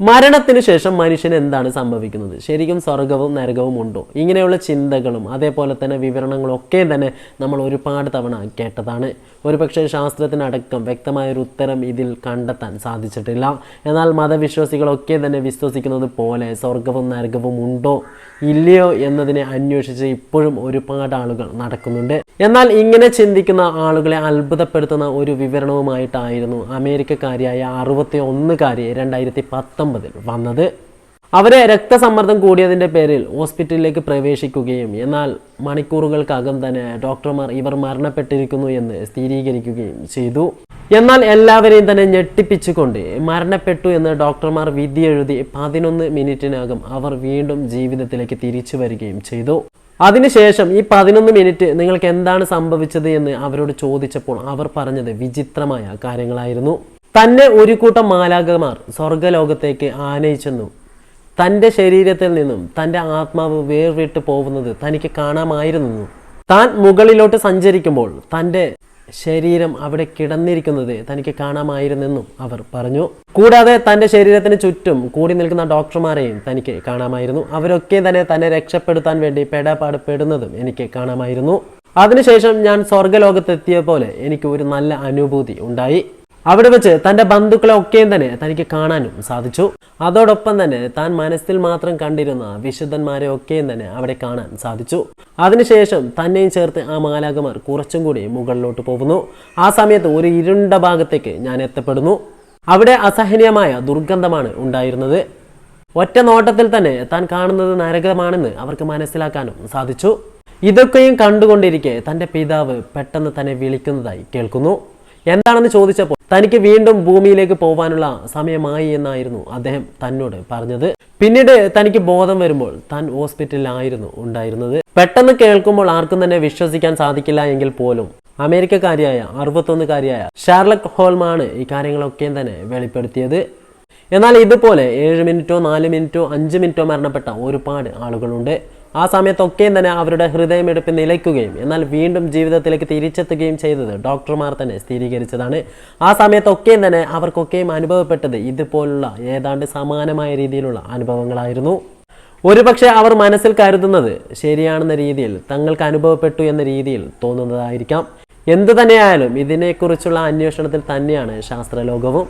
മരണത്തിന് ശേഷം മനുഷ്യന് എന്താണ് സംഭവിക്കുന്നത്, ശരിക്കും സ്വർഗവും നരകവും ഉണ്ടോ, ഇങ്ങനെയുള്ള ചിന്തകളും അതേപോലെ തന്നെ വിവരണങ്ങളും ഒക്കെ തന്നെ നമ്മൾ ഒരുപാട് തവണ കേട്ടതാണ്. ഒരുപക്ഷെ ശാസ്ത്രത്തിനടക്കം വ്യക്തമായൊരു ഉത്തരം ഇതിൽ കണ്ടെത്താൻ സാധിച്ചിട്ടില്ല. എന്നാൽ മതവിശ്വാസികളൊക്കെ തന്നെ വിശ്വസിക്കുന്നത് പോലെ സ്വർഗവും നരകവും ഉണ്ടോ ഇല്ലയോ എന്നതിനെ അന്വേഷിച്ച് ഇപ്പോഴും ഒരുപാട് ആളുകൾ നടക്കുന്നുണ്ട്. എന്നാൽ ഇങ്ങനെ ചിന്തിക്കുന്ന ആളുകളെ അത്ഭുതപ്പെടുത്തുന്ന ഒരു വിവരണവുമായിട്ടായിരുന്നു അമേരിക്കക്കാരിയായ 61കാരി 2019 വന്നത്. അവരെ രക്തസമ്മർദ്ദം കൂടിയതിൻ്റെ പേരിൽ ഹോസ്പിറ്റലിലേക്ക് പ്രവേശിക്കുകയും എന്നാൽ മണിക്കൂറുകൾക്കകം തന്നെ ഡോക്ടർമാർ ഇവർ മരണപ്പെട്ടിരിക്കുന്നു എന്ന് സ്ഥിരീകരിക്കുകയും ചെയ്തു. എന്നാൽ എല്ലാവരെയും തന്നെ ഞെട്ടിപ്പിച്ചുകൊണ്ട് മരണപ്പെട്ടു എന്ന് ഡോക്ടർമാർ വിധി എഴുതി 11 മിനിറ്റിനകം അവർ വീണ്ടും ജീവിതത്തിലേക്ക് തിരിച്ചു വരികയും ചെയ്തു. അതിനുശേഷം ഈ 11 മിനിറ്റ് നിങ്ങൾക്ക് എന്താണ് സംഭവിച്ചത് എന്ന് അവരോട് ചോദിച്ചപ്പോൾ അവർ പറഞ്ഞത് വിചിത്രമായ കാര്യങ്ങളായിരുന്നു. തന്നെ ഒരു കൂട്ടം മാലാഖമാർ സ്വർഗലോകത്തേക്ക് ആനയിച്ചെന്നും തൻ്റെ ശരീരത്തിൽ നിന്നും തൻ്റെ ആത്മാവ് വേർവിട്ട് പോകുന്നത് തനിക്ക് കാണാമായിരുന്നു. താൻ മുകളിലോട്ട് സഞ്ചരിക്കുമ്പോൾ തൻ്റെ ശരീരം അവിടെ കിടന്നിരിക്കുന്നത് തനിക്ക് കാണാമായിരുന്നെന്നും അവർ പറഞ്ഞു. കൂടാതെ തൻ്റെ ശരീരത്തിന് ചുറ്റും കൂടി നിൽക്കുന്ന ഡോക്ടർമാരെയും തനിക്ക് കാണാമായിരുന്നു. അവരൊക്കെ തന്നെ രക്ഷപ്പെടുത്താൻ വേണ്ടി പെടാപ്പാട് പെടുന്നതും എനിക്ക് കാണാമായിരുന്നു. അതിനുശേഷം ഞാൻ സ്വർഗലോകത്തെത്തിയ പോലെ എനിക്ക് ഒരു നല്ല അനുഭൂതി ഉണ്ടായി. അവിടെ വെച്ച് തൻ്റെ ബന്ധുക്കളെ ഒക്കെയും തന്നെ തനിക്ക് കാണാനും സാധിച്ചു. അതോടൊപ്പം തന്നെ താൻ മനസ്സിൽ മാത്രം കണ്ടിരുന്ന വിശുദ്ധന്മാരെ ഒക്കെയും തന്നെ അവിടെ കാണാൻ സാധിച്ചു. അതിനുശേഷം തന്നെയും ചേർത്ത് ആ മാലാഖമാർ കുറച്ചും കൂടി മുകളിലോട്ട് പോകുന്നു. ആ സമയത്ത് ഒരു ഇരുണ്ട ഭാഗത്തേക്ക് ഞാൻ എത്തപ്പെടുന്നു. അവിടെ അസഹനീയമായ ദുർഗന്ധമാണ് ഉണ്ടായിരുന്നത്. ഒറ്റ നോട്ടത്തിൽ തന്നെ താൻ കാണുന്നത് നരകമാണെന്ന് അവർക്ക് മനസ്സിലാക്കാനും സാധിച്ചു. ഇതൊക്കെയും കണ്ടുകൊണ്ടിരിക്കെ തൻ്റെ പിതാവ് പെട്ടെന്ന് തന്നെ വിളിക്കുന്നതായി കേൾക്കുന്നു. എന്താണെന്ന് ചോദിച്ചപ്പോൾ തനിക്ക് വീണ്ടും ഭൂമിയിലേക്ക് പോകാനുള്ള സമയമായി എന്നായിരുന്നു അദ്ദേഹം തന്നോട് പറഞ്ഞത്. പിന്നീട് തനിക്ക് ബോധം വരുമ്പോൾ താൻ ഹോസ്പിറ്റലിലായിരുന്നു ഉണ്ടായിരുന്നത്. പെട്ടെന്ന് കേൾക്കുമ്പോൾ ആർക്കും തന്നെ വിശ്വസിക്കാൻ സാധിക്കില്ല എങ്കിൽ പോലും അമേരിക്കക്കാരിയായ 61കാരിയായ ഷാർലറ്റ് ഹോൾമാണ് ഈ കാര്യങ്ങളൊക്കെ തന്നെ വെളിപ്പെടുത്തിയത്. എന്നാൽ ഇതുപോലെ 7 മിനിറ്റോ 4 മിനിറ്റോ 5 മിനിറ്റോ മരണപ്പെട്ട ഒരുപാട് ആളുകളുണ്ട്. ആ സമയത്തൊക്കെയും തന്നെ അവരുടെ ഹൃദയമെടുപ്പ് നിലയ്ക്കുകയും എന്നാൽ വീണ്ടും ജീവിതത്തിലേക്ക് തിരിച്ചെത്തുകയും ചെയ്തത് ഡോക്ടർമാർ തന്നെ സ്ഥിരീകരിച്ചതാണ്. ആ സമയത്തൊക്കെയും തന്നെ അവർക്കൊക്കെയും അനുഭവപ്പെട്ടത് ഇതുപോലുള്ള ഏതാണ്ട് സമാനമായ രീതിയിലുള്ള അനുഭവങ്ങളായിരുന്നു. ഒരുപക്ഷെ അവർ മനസ്സിൽ കരുതുന്നത് ശരിയാണെന്ന രീതിയിൽ തങ്ങൾക്ക് അനുഭവപ്പെട്ടു എന്ന രീതിയിൽ തോന്നുന്നതായിരിക്കാം. എന്തു തന്നെയായാലും ഇതിനെക്കുറിച്ചുള്ള അന്വേഷണത്തിൽ തന്നെയാണ് ശാസ്ത്രലോകവും.